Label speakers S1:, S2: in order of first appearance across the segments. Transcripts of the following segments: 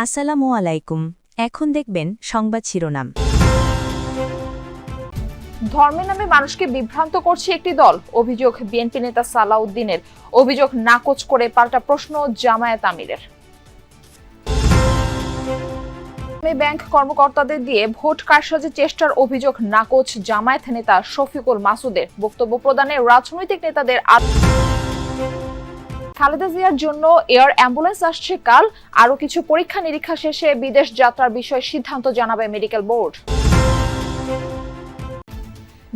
S1: আসসালামু আলাইকুম। এখন দেখবেন সংবাদ শিরোনাম।
S2: ধর্মের নামে মানুষকে বিভ্রান্ত করছে একটি দল, অভিযোগ বিএনপি নেতা সালাউদ্দিনের। অভিযোগ নাকচ করে পাল্টা প্রশ্ন জামায়াত আমিরের। ব্যাংক কর্মকর্তাদের দিয়ে ভোট কারসাজির চেষ্টার অভিযোগ নাকচ জামায়াত নেতা শফিকুল মাসুদের। বক্তব্য প্রদানে রাজনৈতিক নেতাদের খালেদা জিয়ার জন্য এয়ার অ্যাম্বুলেন্স আসছে কাল। আরো কিছু পরীক্ষা নিরীক্ষা শেষে বিদেশ যাত্রার বিষয়ে সিদ্ধান্ত জানাবে মেডিকেল বোর্ড।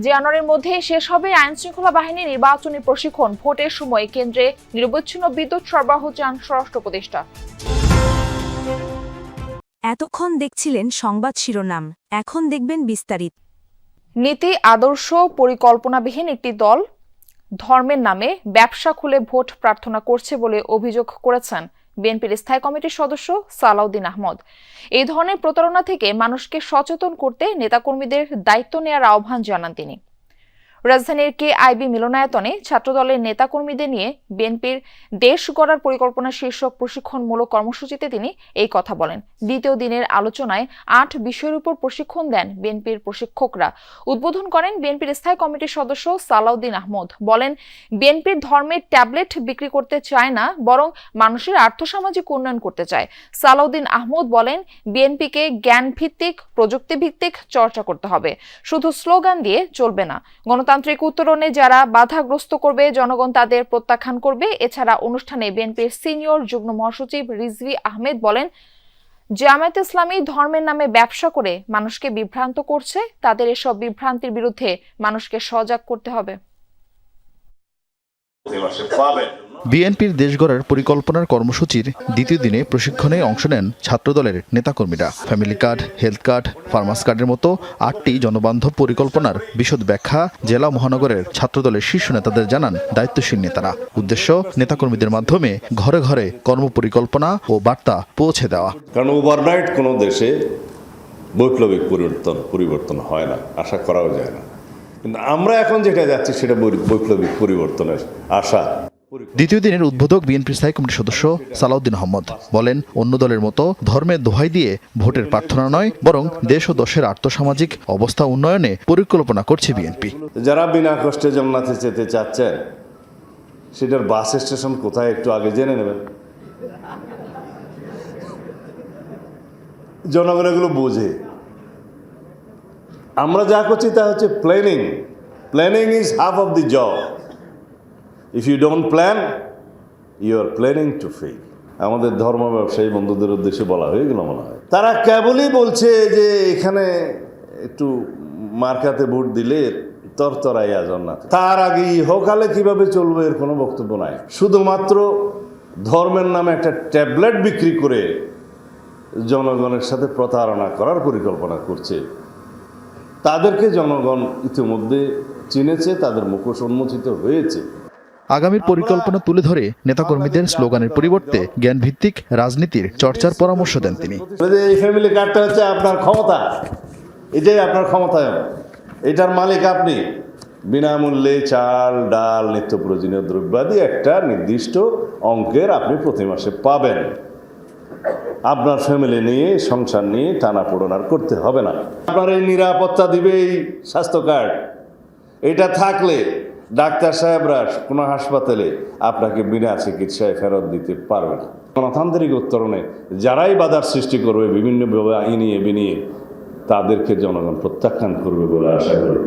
S2: জানুয়ারির মধ্যে শেষ হবে আইনশৃঙ্খলা বাহিনী নির্বাচনী প্রশিক্ষণ। ভোটের সময় কেন্দ্রে নিরবচ্ছিন্ন বিদ্যুৎ সরবরাহ চান স্বরাষ্ট্র উপদেষ্টা।
S1: এতক্ষণ দেখছিলেন সংবাদ শিরোনাম, এখন দেখবেন বিস্তারিত।
S2: নীতি আদর্শ পরিকল্পনাবিহীন একটি দল ধর্মের নামে ব্যবসা খুলে ভোট প্রার্থনা করছে বলে অভিযোগ করেছেন বিএনপির স্থায়ী কমিটির সদস্য সালাউদ্দিন আহমদ। এই ধরনের প্রতারণা থেকে মানুষকে সচেতন করতে নেতাকর্মীদের দায়িত্ব নেওয়ার আহ্বান জানান তিনি। রাজধানীর কেআইবি মিলনায়তনে ছাত্রদলের নেতাকর্মীদের নিয়ে বিএনপির দেশ গড়ার পরিকল্পনা শীর্ষক প্রশিক্ষণমূলক কর্মসূচিতে তিনি এই কথা বলেন। দ্বিতীয় দিনের আলোচনায় 8 বিষয়ের উপর প্রশিক্ষণ দেন বিএনপির প্রশিক্ষকরা। উদ্বোধন করেন বিএনপির স্থায়ী কমিটির সদস্য সালাউদ্দিন আহমদ। বলেন, বিএনপির ধর্মের ট্যাবলেট বিক্রি করতে চায় না, বরং মানুষের আর্থসামাজিক উন্নয়ন করতে চায়। সালাউদ্দিন আহমদ বলেন, বিএনপিকে জ্ঞানভিত্তিক প্রযুক্তিভিত্তিক চর্চা করতে হবে, শুধু স্লোগান দিয়ে চলবে না। গণতান্ত্রিক উত্তরণে যারা বাধাগ্রস্ত করবে জনগণ তাদের প্রত্যাখ্যান করবে। এছাড়া অনুষ্ঠানে বিএনপির সিনিয়র যুগ্ম মহাসচিব রিজভী আহমেদ বলেন, জামায়াত ইসলামী ধর্মের নামে ব্যবসা করে মানুষকে বিভ্রান্ত করছে। তাদের এসব বিভ্রান্তির বিরুদ্ধে মানুষকে সজাগ করতে হবে।
S3: বিএনপির দেশ গড়ার পরিকল্পনার কর্মসূচির দ্বিতীয় দিনে প্রশিক্ষণে অংশ নেন ছাত্রদলের নেতাকর্মীরা। Family card, health card, farmers কার্ডের মতো 8টি জনবান্ধব পরিকল্পনার বিশদ ব্যাখ্যা জেলা মহানগরের ছাত্রদলের শীর্ষ নেতাদের জানান দায়িত্বশীল নেতারা। উদ্দেশ্য নেতাকর্মীদের মাধ্যমে ঘরে ঘরে কর্মপরিকল্পনা ও বার্তা পৌঁছে দেওয়া।
S4: কারণ ওভারনাইট কোনো দেশে বৈপ্লবিক পরিবর্তন হয় না, আশা করাও যায় না। কিন্তু আমরা এখন যেটা যাচ্ছি সেটা বৈপ্লবিক পরিবর্তনের আশা।
S3: দ্বিতীয় দিনের উদ্বোধক বিএনপির স্থায়ী কমিটির সদস্য সালাউদ্দিন আহমদ বলেন, অন্য দলের মতো ধর্মের দোহাই দিয়ে ভোটের প্রার্থনা নয়, বরং দেশ ও দেশের আর্থসামাজিক অবস্থা উন্নয়নে পরিকল্পনা করছে বিএনপি।
S4: যারা বিনা কষ্টে জান্নাতে যেতে চাচ্ছেন সেটার বাস স্টেশন কোথায় একটু আগে জেনে নেবেন। জনগণ এগুলো বোঝে। আমরা যা করছি তা হচ্ছে planning. Planning is half of the job. If you don't plan, you are planning to fail. আমাদের ধর্ম ব্যবসায়ী বন্ধুদের উদ্দেশ্যে বলা হয়ে গেল মনে হয়। তারা কেবলই বলছে যে এখানে একটু মার্কাতে ভোট দিলে তরতরাই জান্নাত। তার আগে ইহকালে কিভাবে চলবে এর কোনো বক্তব্য নাই। শুধুমাত্র ধর্মের নামে একটা ট্যাবলেট বিক্রি করে জনগণের সাথে প্রতারণা করার পরিকল্পনা করছে। তাদেরকে জনগণ ইতিমধ্যে চিনেছে, তাদের মুখোশ উন্মোচিত হয়েছে।
S3: আগামীর পরিকল্পনা তুলে ধরে নেতাকর্মীদের স্লোগানের পরিবর্তে জ্ঞানভিত্তিক রাজনীতির চর্চার পরামর্শ দেন তিনি।
S4: এই ফ্যামিলি কার্ডটা হচ্ছে আপনার ক্ষমতা, এটাই আপনার ক্ষমতায়ন, এটার মালিক আপনি। বিনামূল্যে চাল, ডাল, নিত্য প্রয়োজনীয় দ্রব্যাদি একটা নির্দিষ্ট অঙ্কের আপনি প্রতি মাসে পাবেন। আপনার ফ্যামিলি নিয়ে, সংসার নিয়ে টানাপোড়েন আর করতে হবে না। আপনার এই নিরাপত্তা দিবে এই স্বাস্থ্য কার্ড। এটা থাকলে ডাক্তার সাহেবরা কোনো হাসপাতালে আপনাকে বিনা চিকিৎসায় ফেরত দিতে পারবে না। গণতান্ত্রিক উত্তরণে যারাই বাধার সৃষ্টি করবে বিভিন্নভাবে ইনিয়ে বিনিয়ে, তাদেরকে জনগণ প্রত্যাখ্যান করবে বলে আশা করি।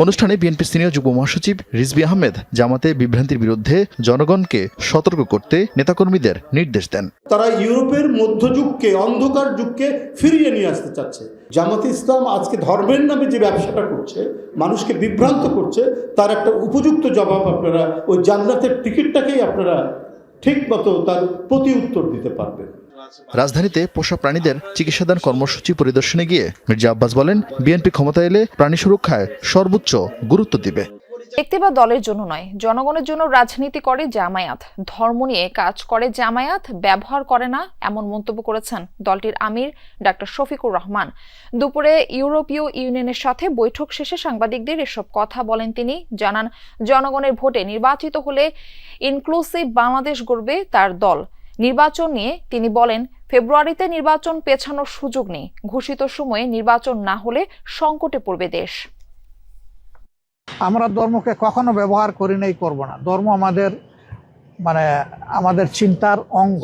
S3: অনুষ্ঠানে বিএনপির সিনিয়র যুগ্ম মহাসচিব রিজভী আহমেদ জামাতে বিভ্রান্তির বিরুদ্ধে জনগণকে সতর্ক করতে নেতাকর্মীদের নির্দেশ দেন।
S5: তারা ইউরোপের মধ্যযুগকে, অন্ধকার যুগকে ফিরিয়ে নিয়ে আসতে চাচ্ছে। জামাতে ইসলাম আজকে ধর্মের নামে যে ব্যবসাটা করছে, মানুষকে বিভ্রান্ত করছে, তার একটা উপযুক্ত জবাব আপনারা ওই জান্নাতের টিকিটটাকেই আপনারা ঠিক মতো তার প্রতি উত্তর দিতে পারবেন।
S3: রাজধানীতে পোষা প্রাণীদের চিকিৎসাদান কর্মসূচি পরিদর্শনে গিয়ে মির্জা আব্বাস বলেন, বিএনপি ক্ষমতায় এলে প্রাণী সুরক্ষায় সর্বোচ্চ গুরুত্ব দিবে।
S2: ব্যক্তি বা দলের জন্য নয়, জনগণের জন্য রাজনীতি করে জামায়াত। ধর্ম নিয়ে কাজ করে জামায়াত, ব্যবহার করে না, এমন মন্তব্য করেছেন দলটির আমির ডাক্তার শফিকুর রহমান। দুপুরে ইউরোপীয় ইউনিয়নের সাথে বৈঠক শেষে সাংবাদিকদের এসব কথা বলেন তিনি। জানান, জনগণের ভোটে নির্বাচিত হলে ইনক্লুসিভ বাংলাদেশ গড়বে তার দল। নির্বাচন নিয়ে তিনি বলেন, ফেব্রুয়ারিতে নির্বাচন পেছানোর সুযোগ নেই, ঘোষিত সময়ে নির্বাচন না হলে সংকটে পড়বে দেশ।
S6: আমরা ধর্মকে কখনো ব্যবহার করি নাই, করব না। ধর্ম আমাদের চিন্তার অঙ্গ,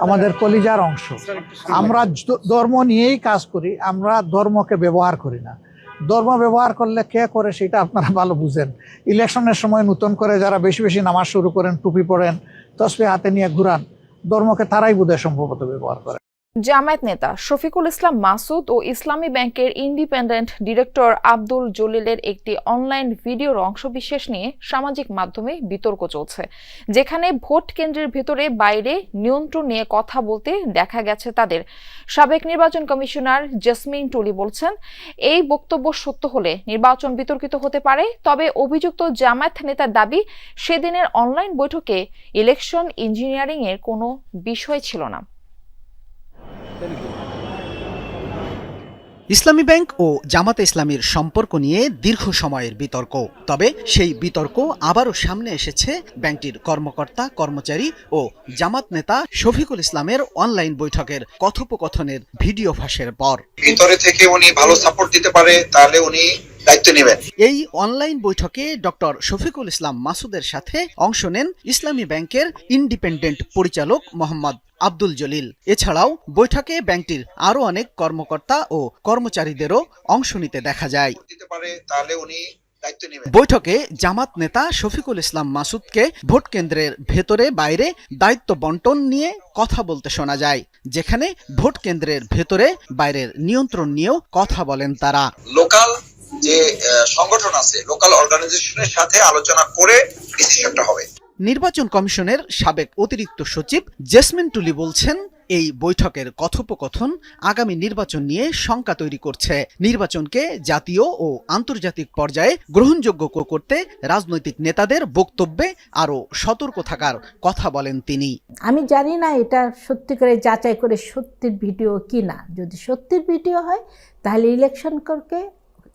S6: আমাদের কলিজার অংশ। আমরা ধর্ম নিয়েই কাজ করি, আমরা ধর্মকে ব্যবহার করি না। ধর্ম ব্যবহার করলে কে করে সেটা আপনারা ভালো বুঝেন। ইলেকশনের সময় নতুন করে যারা বেশি বেশি নামাজ শুরু করেন, টুপি পরেন, তসবিহ হাতে নিয়ে ঘুরান, ধর্মকে তারাই বোধহয় সম্ভবত ব্যবহার করে।
S2: জামায়াত নেতা শফিকুল ইসলাম মাসুদ ও ইসলামী ব্যাংকের ইন্ডিপেন্ডেন্ট ডিরেক্টর আব্দুল জলিলের একটি অনলাইন ভিডিওর অংশবিশেষ নিয়ে সামাজিক মাধ্যমে বিতর্ক চলছে, যেখানে ভোট কেন্দ্রের ভিতরে বাইরে নিয়ন্ত্রণ নিয়ে কথা বলতে দেখা গেছে তাদের। সাবেক নির্বাচন কমিশনার জেসমিন টুলি বলছেন, এই বক্তব্য সত্য হলে নির্বাচন বিতর্কিত হতে পারে। তবে অভিযুক্ত জামায়াত নেতার দাবি, সেদিনের অনলাইন বৈঠকে ইলেকশন ইঞ্জিনিয়ারিং এর কোনো বিষয় ছিল না।
S7: ইসলামী ব্যাংক ও জামাতে ইসলামীর সম্পর্ক নিয়ে দীর্ঘ সময়ের বিতর্ক। তবে সেই বিতর্ক আবারও সামনে এসেছে ব্যাংকটির কর্মকর্তা, কর্মচারী ও জামাত নেতা শফিকুল ইসলামের অনলাইন বৈঠকের কথোপকথনের ভিডিও ফাঁসের পর।
S8: ভিতরে থেকে উনি ভালো সাপোর্ট দিতে পারে, তাহলে উনি দায়িত্ব নেবেন।
S7: এই অনলাইন বৈঠকে ডক্টর শফিকুল ইসলাম মাসুদের সাথে অংশ নেন ইসলামী ব্যাংকের ইন্ডিপেন্ডেন্ট পরিচালক মোহাম্মদ আব্দুল জলিল। এছাড়াও বৈঠকে ব্যাংকটির আরো অনেক কর্মকর্তা ও কর্মচারীদেরও অংশ নিতে দেখা যায়। বৈঠকে জামাত নেতা শফিকুল ইসলাম মাসুদকে ভোট কেন্দ্রের ভেতরে বাইরে দায়িত্ব বন্টন নিয়ে কথা বলতে শোনা যায়, যেখানে ভোট কেন্দ্রের ভেতরে বাইরের নিয়ন্ত্রণ নিয়েও কথা বলেন তারা।
S8: লোকাল যে সংগঠন আছে, লোকাল অর্গানাইজেশনের সাথে আলোচনা করে ডিসিশনটা হবে।
S7: নির্বাচন কমিশনের সাবেক অতিরিক্ত সচিব জেসমিন টুলি বলছেন, এই বৈঠকের কথোপকথন আগামী নির্বাচন নিয়ে শঙ্কা তৈরি করছে। নির্বাচনকে জাতীয় ও আন্তর্জাতিক পর্যায়ে গ্রহণযোগ্য করতে রাজনৈতিক নেতাদের বক্তব্যে আরও সতর্ক থাকার কথা বলেন তিনি।
S9: আমি জানি না এটা সত্যি করে যাচাই করে সত্যির ভিডিও কি না। যদি সত্যির ভিডিও হয় তাহলে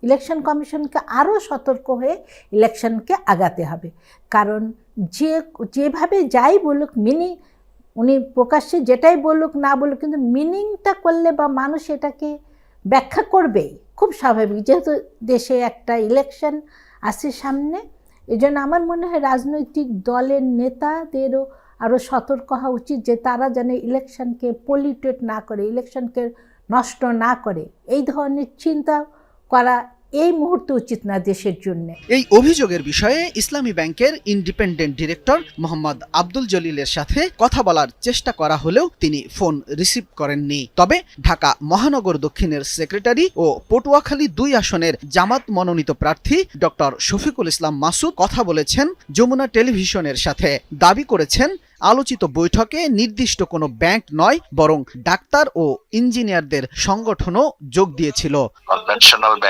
S9: ইলেকশন কমিশনকে আরও সতর্ক হয়ে ইলেকশনকে আগাতে হবে। কারণ যেভাবে যাই বলুক, উনি প্রকাশ্যে যেটাই বলুক না বলুক, কিন্তু মিনিংটা করলে বা মানুষ এটাকে ব্যাখ্যা করবেই, খুব স্বাভাবিক। যেহেতু দেশে একটা ইলেকশন আসছে সামনে, এজন্য আমার মনে হয় রাজনৈতিক দলের নেতাদেরও আরও সতর্ক হওয়া উচিত, যে তারা যেন ইলেকশনকে পলিউটেড না করে, ইলেকশনকে নষ্ট না করে। এই ধরনের চিন্তা করা এই মুহূর্তে উচিত না দেশের জন্য।
S7: এই অভিযোগের বিষয়ে ইসলামী ব্যাংকের ইন্ডিপেন্ডেন্ট ডিরেক্টর মোহাম্মদ আব্দুল জলিলের সাথে কথা বলার চেষ্টা করা হলেও তিনি ফোন রিসিভ করেননি। তবে ঢাকা মহানগর দক্ষিণের সেক্রেটারি ও পটুয়াখালী 2 আসনের জামাত মনোনীত প্রার্থী ডক্টর শফিকুল ইসলাম মাসুদ কথা বলেছেন যমুনা টেলিভিশনের সাথে। দাবি করেছেন, আলোচিত বৈঠকে নির্দিষ্ট কোনো ব্যাংক নয়, বরং ডাক্তার ও ইঞ্জিনিয়ারদের সংগঠনও যোগ দিয়েছিল।